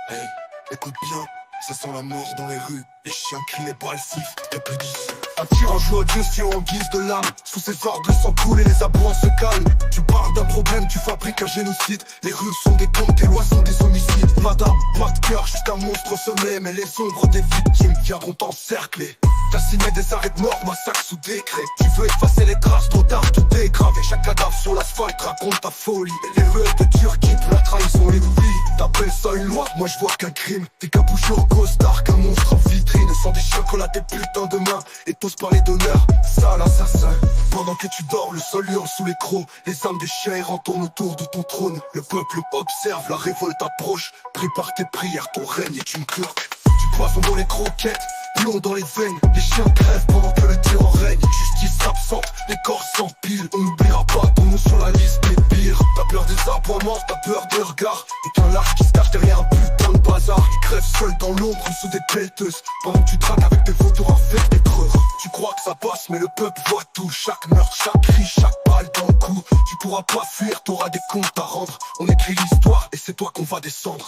Hey, écoute bien, ça sent la mort dans les rues. Les chiens crient, les balles sifflent, y'a plus d'ici. Un tyran joue à Dieu si en guise de lame. Sous ses ordres, le sang coule et les aboiements se calment. Tu parles d'un problème, tu fabriques un génocide. Les rues sont des comptes, tes lois sont des homicides. Madame, pas de cœur, juste un monstre sommet. Mais les ombres des victimes viendront t'encercler. T'as signé des arrêts de mort, massacre sous décret. Tu veux effacer les traces, trop tard, tout est gravé. Chaque cadavre sur l'asphalte raconte ta folie. Et les ruelles de Turquie pour la trahison et l'oubli. T'appelles ça une loi, moi je vois qu'un crime. T'es capuchon au costard, qu'un monstre en vitrine. Sans des chocolats, tes putains de mains. Et t'oses parler d'honneur, sale assassin. Pendant que tu dors, le sol hurle sous les crocs. Les âmes des chiens errants tournent autour de ton trône. Le peuple observe, la révolte approche. Prépare tes prières, ton règne est une cloque. Du poisson dans les croquettes, plomb dans les veines. Les chiens crèvent pendant que le tyran règne. Justice absente, les corps s'empilent. On n'oubliera pas ton nom sur la liste des pires. T'as peur des aboiements, t'as peur des regards. Et qu'un large qui se cache derrière un putain de bazar. Il crève seul dans l'ombre sous des pelleteuses. Pendant que tu traques avec tes vautours à faire des creux. Tu crois que ça passe mais le peuple voit tout. Chaque meurtre, chaque cri, chaque balle dans le cou. Tu pourras pas fuir, t'auras des comptes à rendre. On écrit l'histoire et c'est toi qu'on va descendre.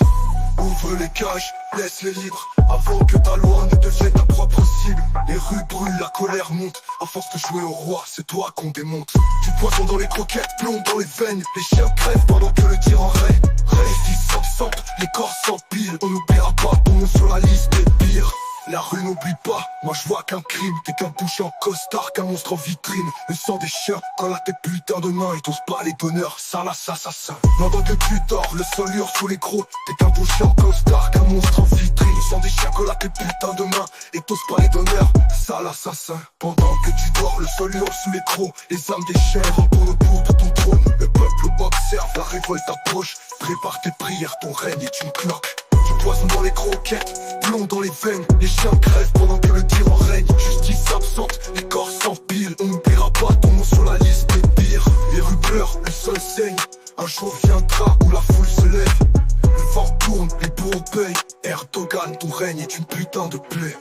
Ouvre les cages, laisse-les libres. Avant que ta loi ne devienne ta propre cible. Les rues brûlent, la colère monte. À force de jouer au roi, c'est toi qu'on démonte. Du poisson dans les croquettes, plomb dans les veines. Les chiens crèvent pendant que le tyran règne. Justice s'absente, les corps s'empilent. On n'oubliera pas ton nom sur la liste des pires. La rue n'oublie pas, moi je vois qu'un crime. T'es qu'un boucher en costard, qu'un monstre en vitrine. Le sang des chiens colle à tes putains de mains. Et t'oses pas les donneurs, sale assassin. Pendant que tu dors, le sol hurle sous les crocs. T'es qu'un boucher en costard, qu'un monstre en vitrine. Le sang des chiens colle à tes putains de mains. Et t'oses pas les donneurs, sale assassin. Pendant que tu dors, le sol hurle sous les crocs. Les âmes des chiens retournent autour de ton trône. Le peuple observe, la révolte approche. Prépare tes prières, ton règne est une cloque. Du poisson dans les croquettes, plomb dans les veines. Les chiens crèvent pendant que le tyran règne. Justice absente, les corps s'empilent. On n'oubliera pas ton nom sur la liste des pires. Les rues pleurent, le sol saigne. Un jour viendra où la foule se lève. Le vent tourne, les bourreaux payent. Erdogan, ton règne est une putain de plaie.